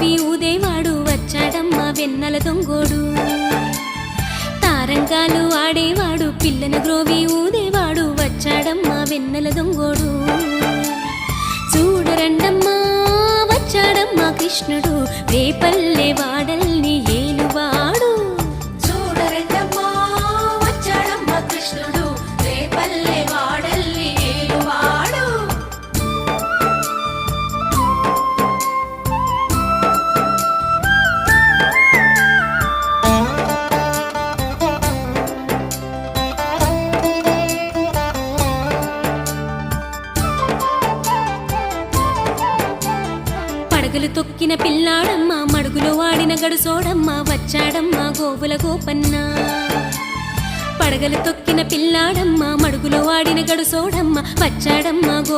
గ్రోవి ఊదేవాడు వచ్చాడమ్మా వెన్నెల దొంగోడు తారంగాలు ఆడేవాడు పిల్లను గ్రోవి ఊదేవాడు వచ్చాడమ్మా వెన్నెల దొంగోడు చూడరండమ్మా వచ్చాడమ్మా కృష్ణుడు రేపల్లె వాడల్ని ఏలువాడు చూడరండమ్మా వచ్చాడమ్మా కృష్ణుడు రేపల్లె వాడల్ని ఏలువాడు పడగలు తొక్కిన పిల్లాడమ్మ మడుగులో వాడిన గడుసోడమ్మ వచ్చాడమ్మా గోవుల గోపన్న పడగలు తొక్కిన పిల్లాడమ్మ మడుగులో వాడిన గడుసోడమ్మ వచ్చాడమ్మా